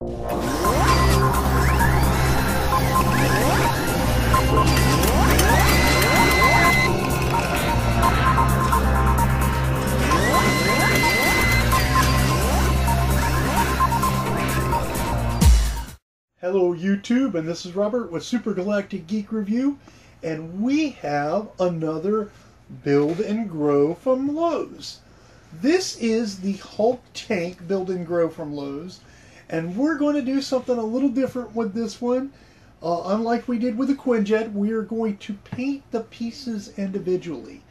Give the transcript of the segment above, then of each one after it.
Hello YouTube, and this is Robert with Super Galactic Geek Review, and we have another build and grow from Lowe's. This is the Hulk tank build and grow from Lowe's, and we're going to do something a little different with this one. Unlike we did with the Quinjet, we are going to paint the pieces individually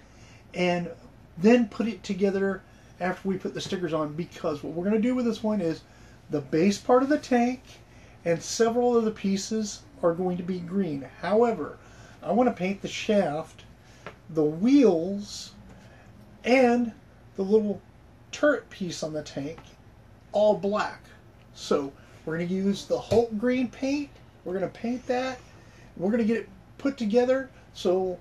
and then put it together after we put the stickers on, because what we're going to do with this one is the base part of the tank and several of the pieces are going to be green. However, I want to paint the shaft, the wheels, and the little turret piece on the tank all black. So we're going to use the Hulk green paint. We're going to paint that. We're going to get it put together so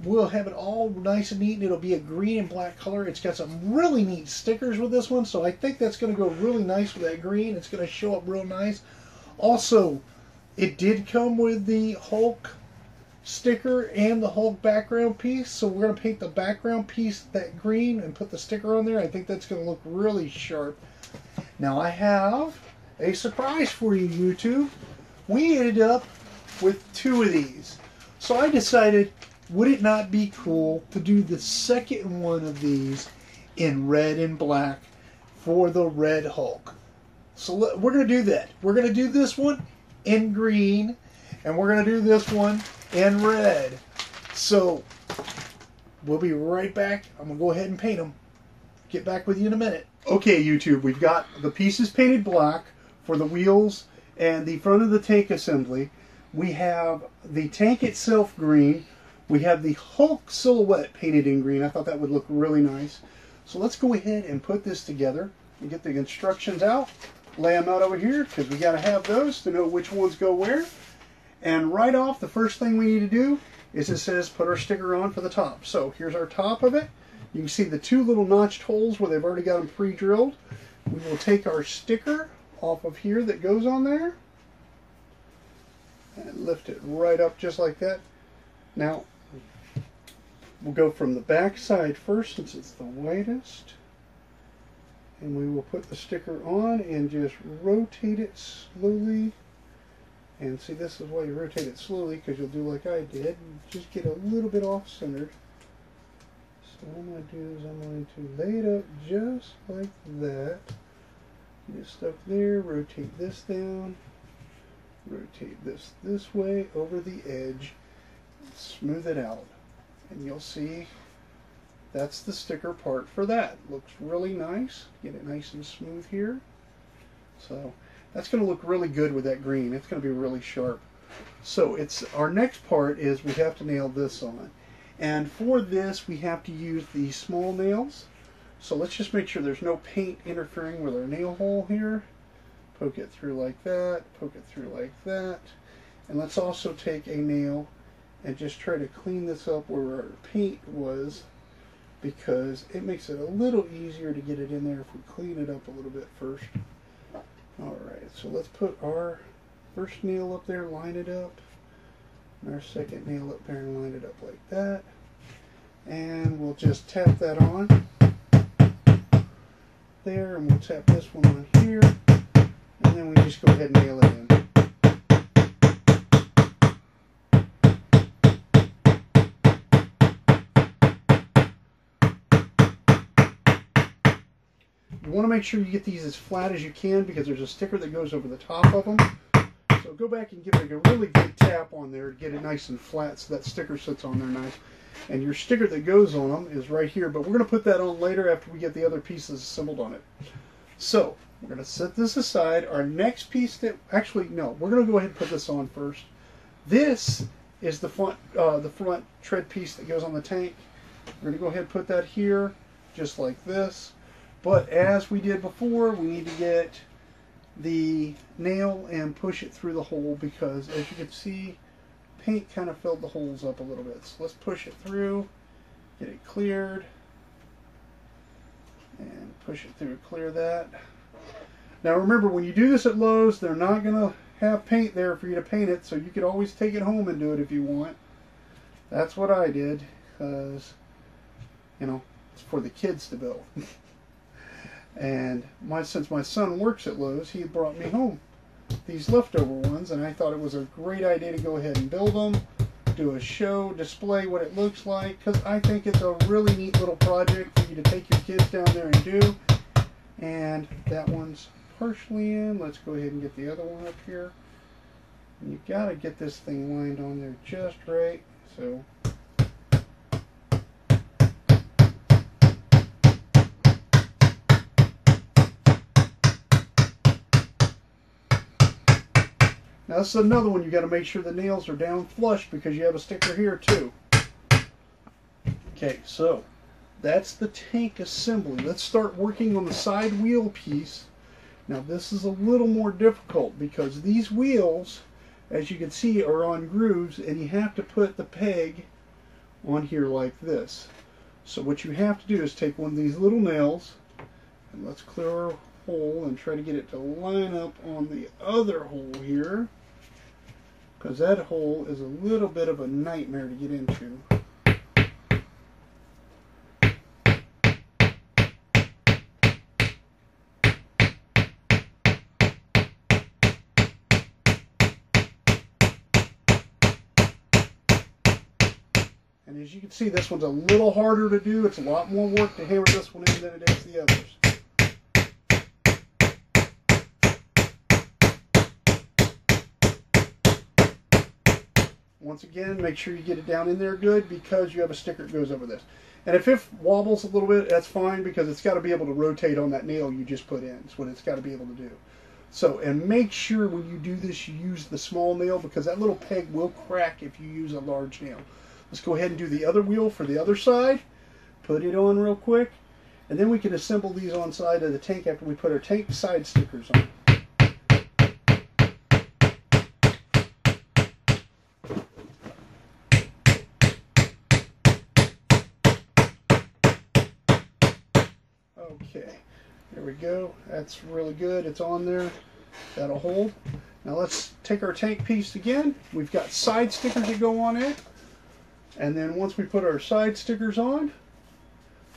we'll have it all nice and neat, and it'll be a green and black color. It's got some really neat stickers with this one, so I think that's going to go really nice with that green. It's going to show up real nice. Also, it did come with the Hulk sticker and the Hulk background piece, so we're going to paint the background piece that green and put the sticker on there. I think that's going to look really sharp. Now I have a surprise for you, YouTube. We ended up with two of these. So I decided, would it not be cool to do the second one of these in red and black for the Red Hulk? So we're going to do that. We're going to do this one in green, and we're going to do this one in red. So we'll be right back. I'm going to go ahead and paint them. Get back with you in a minute. Okay, YouTube, we've got the pieces painted black for the wheels and the front of the tank assembly. We have the tank itself green. We have the Hulk silhouette painted in green. I thought that would look really nice. So let's go ahead and put this together and get the instructions out. Lay them out over here, because we got to have those to know which ones go where. And right off, the first thing we need to do is it says put our sticker on for the top. So here's our top of it. You can see the two little notched holes where they've already got them pre-drilled. We will take our sticker off of here that goes on there and lift it right up just like that. Now we'll go from the back side first, since it's the widest. And we will put the sticker on and just rotate it slowly. And see, this is why you rotate it slowly, because you'll do like I did. Just get a little bit off-centered. So what I'm going to do is I'm going to lay it up just like that. Get stuff there, rotate this down. Rotate this way over the edge. Smooth it out. And you'll see that's the sticker part for that. Looks really nice. Get it nice and smooth here. So that's going to look really good with that green. It's going to be really sharp. So our next part is we have to nail this on. And for this we have to use the small nails. So let's just make sure there's no paint interfering with our nail hole here. Poke it through like that. Poke it through like that. And let's also take a nail and just try to clean this up where our paint was, because it makes it a little easier to get it in there if we clean it up a little bit first. Alright, so let's put our first nail up there, line it up, and our second nail up there and line it up like that. And we'll just tap that on there, and we'll tap this one on here, and then we just go ahead and nail it in. You want to make sure you get these as flat as you can, because there's a sticker that goes over the top of them. So go back and give it a really good tap on there to get it nice and flat so that sticker sits on there nice. And your sticker that goes on them is right here, but we're going to put that on later after we get the other pieces assembled on it. So we're going to set this aside. Our next piece that, actually no, we're going to go ahead and put this on first. This is the front tread piece that goes on the tank. We're going to go ahead and put that here just like this. But as we did before, we need to get the nail and push it through the hole, because as you can see, paint kind of filled the holes up a little bit. So let's push it through, get it cleared, and push it through, clear that. Now remember, when you do this at Lowe's, they're not going to have paint there for you to paint it, so you could always take it home and do it if you want. That's what I did, because, you know, it's for the kids to build. And since my son works at Lowe's, he brought me home these leftover ones, and I thought it was a great idea to go ahead and build them, do a show, display what it looks like, because I think it's a really neat little project for you to take your kids down there and do. And that one's partially in. Let's go ahead and get the other one up here. And you've got to get this thing lined on there just right. So now this is another one you got to make sure the nails are down flush, because you have a sticker here too. Okay, so that's the tank assembly. Let's start working on the side wheel piece. Now this is a little more difficult because these wheels, as you can see, are on grooves, and you have to put the peg on here like this. So what you have to do is take one of these little nails, and let's clear our hole and try to get it to line up on the other hole here, because that hole is a little bit of a nightmare to get into. And as you can see, this one's a little harder to do. It's a lot more work to hammer this one in than it is the others. Once again, make sure you get it down in there good, because you have a sticker that goes over this. And if it wobbles a little bit, that's fine, because it's got to be able to rotate on that nail you just put in. That's what it's got to be able to do. So, and make sure when you do this, you use the small nail, because that little peg will crack if you use a large nail. Let's go ahead and do the other wheel for the other side. Put it on real quick. And then we can assemble these on side of the tank after we put our tank side stickers on. Okay, there we go. That's really good. It's on there. That'll hold. Now let's take our tank piece again. We've got side stickers that go on it. And then once we put our side stickers on,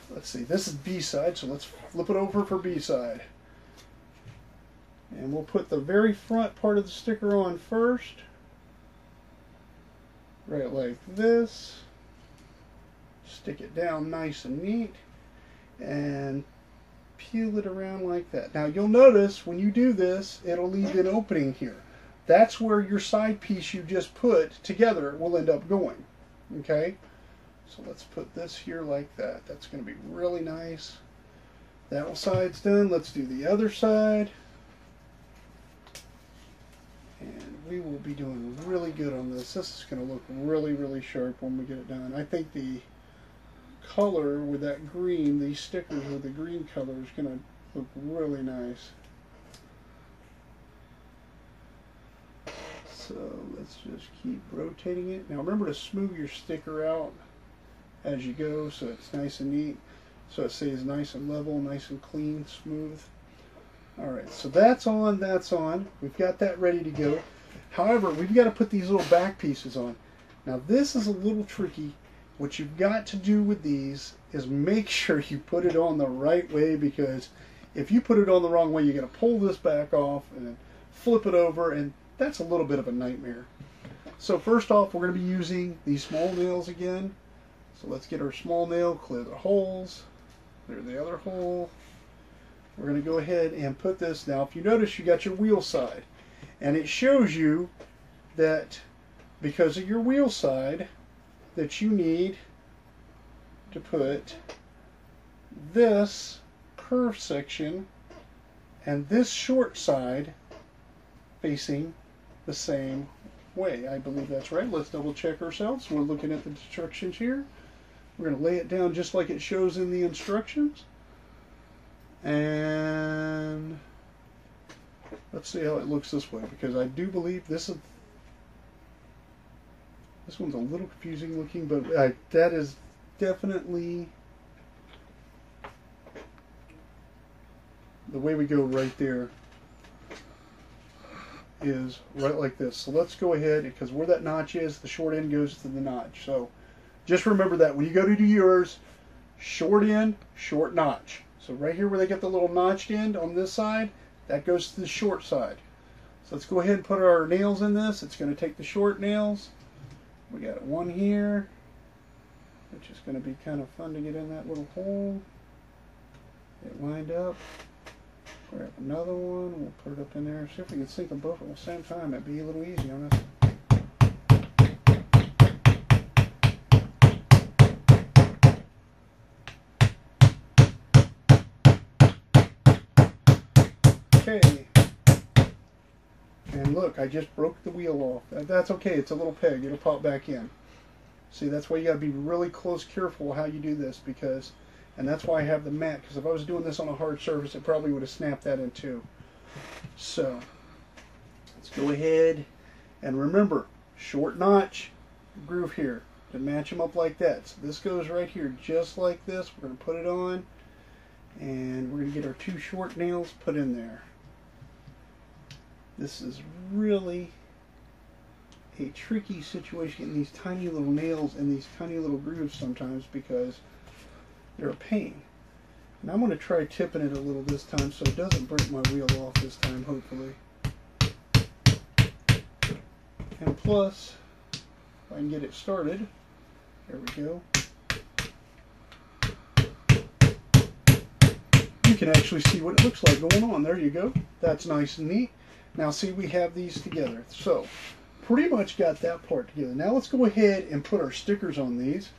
let's see, this is B side, so let's flip it over for B side. And we'll put the very front part of the sticker on first. Right like this. Stick it down nice and neat. And peel it around like that. Now you'll notice when you do this, it'll leave an opening here. That's where your side piece you just put together will end up going. Okay, so let's put this here like that. That's going to be really nice. That side's done. Let's do the other side. And we will be doing really good on this. This is going to look really, really sharp when we get it done. I think the color with that green, these stickers with the green color, is going to look really nice. So let's just keep rotating it. Now remember to smooth your sticker out as you go, so it's nice and neat. So it stays nice and level, nice and clean, smooth. Alright, so that's on, that's on. We've got that ready to go. However, we've got to put these little back pieces on. Now this is a little tricky. What you've got to do with these is make sure you put it on the right way, because if you put it on the wrong way, you're going to pull this back off and then flip it over, and that's a little bit of a nightmare. So first off, we're going to be using these small nails again. So let's get our small nail, clear the holes, clear the other hole. We're going to go ahead and put this. Now if you notice, you got your wheel side, and it shows you that because of your wheel side that you need to put this curved section and this short side facing the same way. I believe that's right. Let's double check ourselves. We're looking at the instructions here. We're going to lay it down just like it shows in the instructions. And let's see how it looks this way, because I do believe this one's a little confusing looking, but that is definitely the way we go right there. is right like this. So let's go ahead, because where that notch is, the short end goes to the notch. So just remember that when you go to do yours, short end, short notch. So right here where they get the little notched end on this side, that goes to the short side. So let's go ahead and put our nails in this. It's going to take the short nails. We got one here, which is going to be kind of fun to get in that little hole. Get lined up. Grab another one. We'll put it up in there. See if we can sink them both at the same time. That'd be a little easy on us. Okay. And look, I just broke the wheel off. That's okay. It's a little peg. It'll pop back in. See, that's why you got to be really close, careful how you do this, because, and that's why I have the mat, because if I was doing this on a hard surface, it probably would have snapped that in two. So, let's go ahead and remember, short notch groove here to match them up like that. So this goes right here just like this. We're going to put it on, and we're going to get our two short nails put in there. This is really a tricky situation getting these tiny little nails in these tiny little grooves sometimes, because they're a pain. And I'm going to try tipping it a little this time so it doesn't break my wheel off this time, hopefully. And plus, if I can get it started, there we go. You can actually see what it looks like going on. There you go. That's nice and neat. Now see, we have these together. So, pretty much got that part together. Now let's go ahead and put our stickers on these,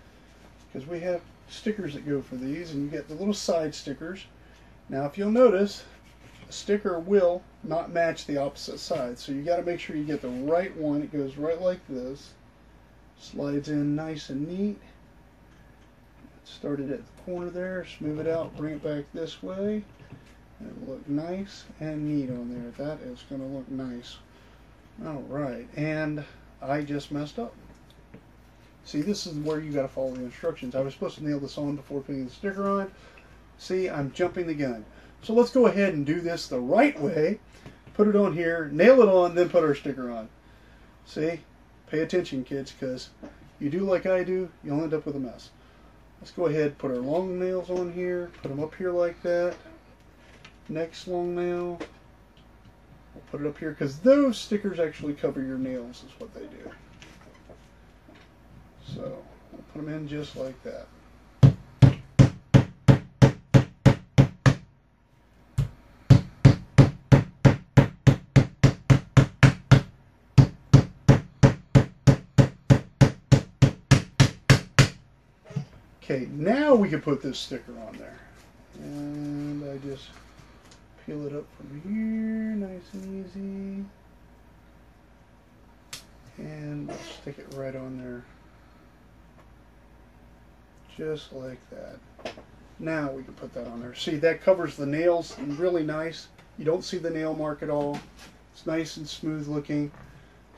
because we have stickers that go for these, and you get the little side stickers. Now if you'll notice, a sticker will not match the opposite side, so you got to make sure you get the right one. It goes right like this, slides in nice and neat. Start it at the corner there, smooth it out, bring it back this way, and it'll look nice and neat on there. That is going to look nice. Alright, and I just messed up. See, this is where you got to follow the instructions. I was supposed to nail this on before putting the sticker on. See, I'm jumping the gun. So let's go ahead and do this the right way. Put it on here, nail it on, then put our sticker on. See? Pay attention, kids, because you do like I do, you'll end up with a mess. Let's go ahead and put our long nails on here, put them up here like that. Next long nail. We'll put it up here, because those stickers actually cover your nails, is what they do. So, we'll put them in just like that. Okay, now we can put this sticker on there. And I just peel it up from here, nice and easy. And we'll stick it right on there. Just like that. Now we can put that on there. See, that covers the nails really nice. You don't see the nail mark at all. It's nice and smooth looking.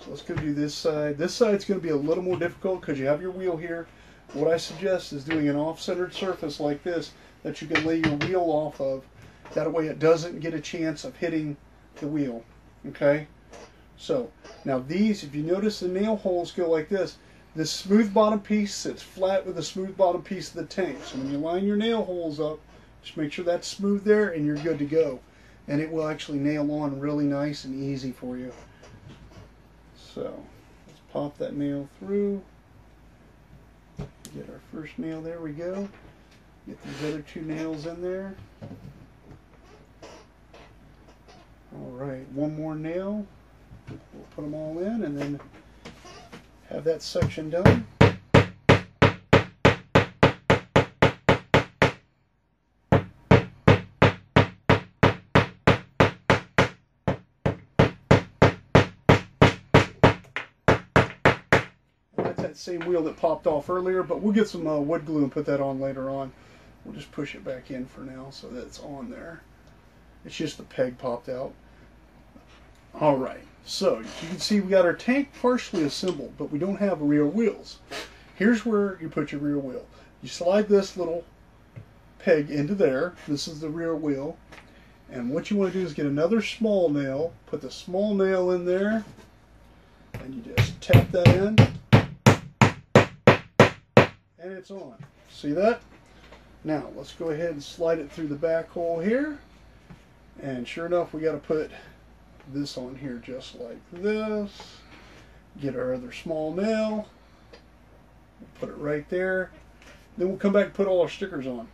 So let's go do this side. This side's going to be a little more difficult because you have your wheel here. What I suggest is doing an off-centered surface like this that you can lay your wheel off of. That way it doesn't get a chance of hitting the wheel. Okay? So, now these, if you notice the nail holes go like this, this smooth bottom piece sits flat with the smooth bottom piece of the tank. So when you line your nail holes up, just make sure that's smooth there and you're good to go. And it will actually nail on really nice and easy for you. So, let's pop that nail through. Get our first nail, there we go. Get these other two nails in there. Alright, one more nail. We'll put them all in and then have that section done. That's that same wheel that popped off earlier, but we'll get some wood glue and put that on later on. We'll just push it back in for now so that it's on there. It's just the peg popped out. Alright, so you can see we got our tank partially assembled, but we don't have rear wheels. Here's where you put your rear wheel. You slide this little peg into there. This is the rear wheel. And what you want to do is get another small nail, put the small nail in there, and you just tap that in, and it's on. See that? Now let's go ahead and slide it through the back hole here, and sure enough we got to put this on here just like this. Get our other small nail, put it right there, then we'll come back and put all our stickers on.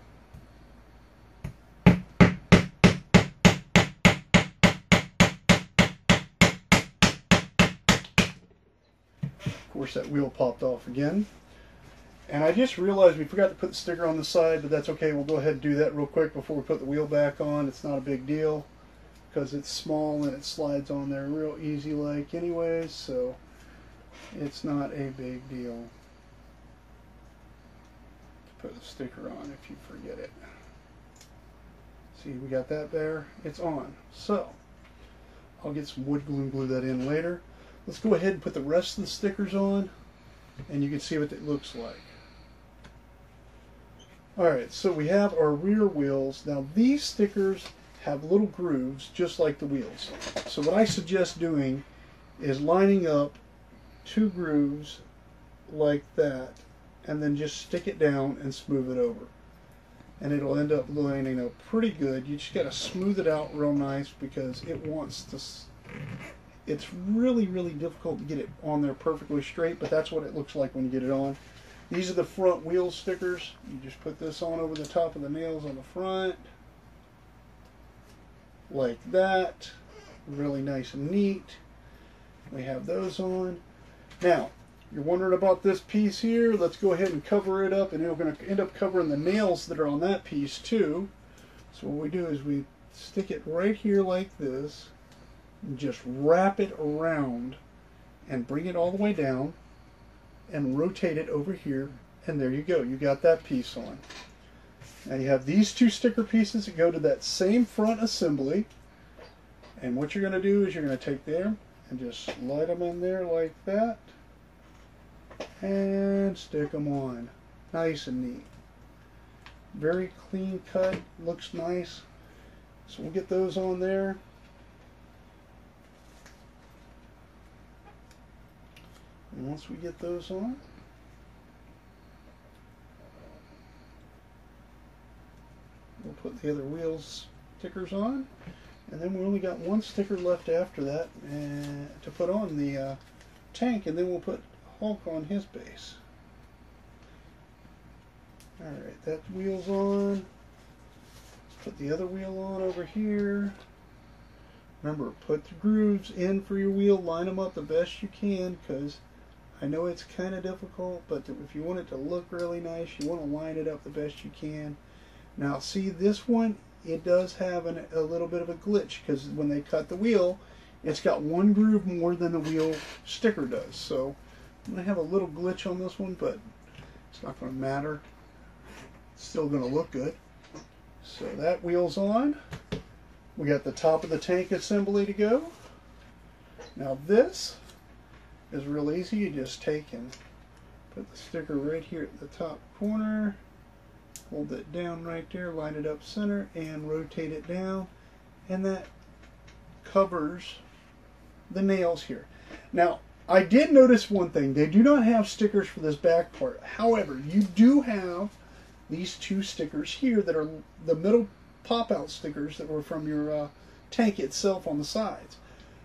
Of course that wheel popped off again. And I just realized we forgot to put the sticker on the side, but that's okay. We'll go ahead and do that real quick before we put the wheel back on. It's not a big deal because it's small and it slides on there real easy like anyways, so it's not a big deal to put the sticker on if you forget it. See, we got that there. It's on. So I'll get some wood glue and glue that in later. Let's go ahead and put the rest of the stickers on, and you can see what it looks like. Alright, so we have our rear wheels. Now these stickers have little grooves just like the wheels. So what I suggest doing is lining up 2 grooves like that, and then just stick it down and smooth it over. And it'll end up lining up pretty good. You just got to smooth it out real nice because it wants to... It's really, really difficult to get it on there perfectly straight, but that's what it looks like when you get it on. These are the front wheel stickers. You just put this on over the top of the nails on the front. Like that. Really nice and neat. We have those on. Now, you're wondering about this piece here. Let's go ahead and cover it up, and we're going to end up covering the nails that are on that piece too. So what we do is we stick it right here like this. And just wrap it around and bring it all the way down and rotate it over here, and there you go. You got that piece on. Now you have these 2 sticker pieces that go to that same front assembly, and what you're going to do is you're going to take them and just slide them in there like that and stick them on. Nice and neat. Very clean cut, looks nice. So we'll get those on there. And once we get those on, we'll put the other wheels stickers on, and then we only got 1 sticker left after that to put on the tank, and then we'll put Hulk on his base. Alright, that wheel's on. Let's put the other wheel on over here. Remember, put the grooves in for your wheel, line them up the best you can, because I know it's kind of difficult, but if you want it to look really nice, you want to line it up the best you can. Now see, this one, it does have a little bit of a glitch, because when they cut the wheel, it's got 1 groove more than the wheel sticker does. So I'm going to have a little glitch on this one, but it's not going to matter. It's still going to look good. So that wheel's on. We got the top of the tank assembly to go. Now this is real easy. You just take and put the sticker right here at the top corner, hold it down right there, line it up center, and rotate it down, and that covers the nails here. Now I did notice one thing. They do not have stickers for this back part. However, you do have these 2 stickers here that are the middle pop-out stickers that were from your tank itself on the sides.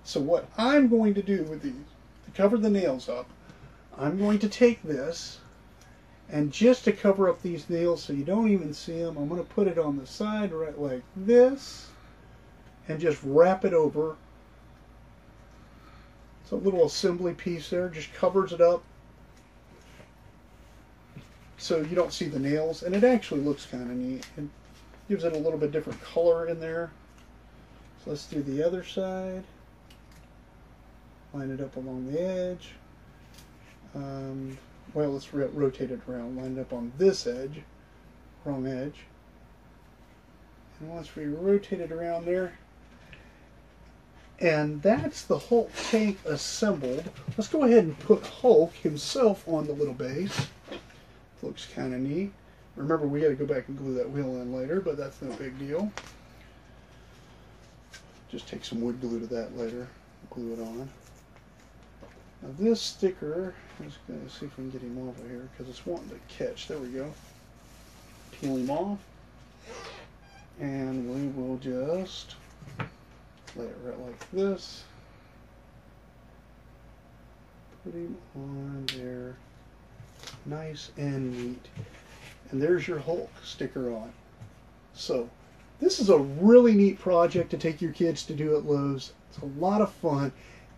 So what I'm going to do with these, to cover the nails up, I'm going to take this, and just to cover up these nails so you don't even see them, I'm going to put it on the side right like this, and just wrap it over. It's a little assembly piece there, just covers it up so you don't see the nails, and it actually looks kind of neat. It gives it a little bit different color in there. So let's do the other side. Line it up along the edge. Well, let's rotate it around. Line it up on this edge. Wrong edge. And once we rotate it around there, and that's the Hulk tank assembled. Let's go ahead and put Hulk himself on the little base. Looks kind of neat. Remember, we got to go back and glue that wheel in later, but that's no big deal. Just take some wood glue to that later. Glue it on. Now this sticker, I'm just going to see if we can get him off of here because it's wanting to catch. There we go. Peel him off. And we will just lay it right like this. Put him on there. Nice and neat. And there's your Hulk sticker on. So, this is a really neat project to take your kids to do at Lowe's. It's a lot of fun.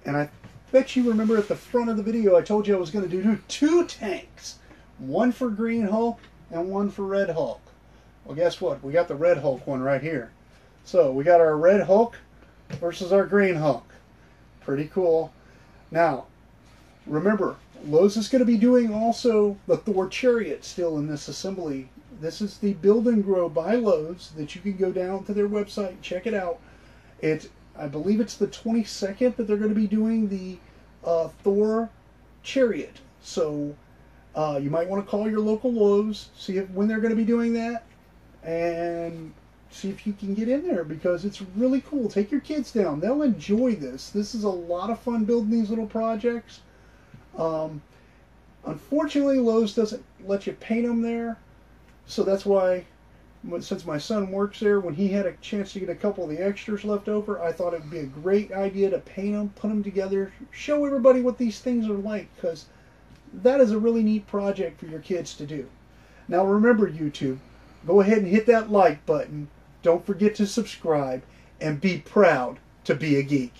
And I bet you remember at the front of the video I told you I was going to do 2 tanks. One for Green Hulk and one for Red Hulk. Well, guess what? We got the Red Hulk one right here. So, we got our Red Hulk versus our Green Hulk. Pretty cool. Now, remember, Lowe's is going to be doing also the Thor Chariot still in this assembly. This is the Build and Grow by Lowe's that you can go down to their website and check it out. I believe it's the 22nd that they're going to be doing the Thor Chariot. So you might want to call your local Lowe's, see when they're going to be doing that, and see if you can get in there because it's really cool. Take your kids down. They'll enjoy this. This is a lot of fun building these little projects. Unfortunately, Lowe's doesn't let you paint them there, so that's why, since my son works there, when he had a chance to get a couple of the extras left over, I thought it would be a great idea to paint them, put them together, show everybody what these things are like, because that is a really neat project for your kids to do. Now remember, YouTube, go ahead and hit that like button. Don't forget to subscribe, and be proud to be a geek.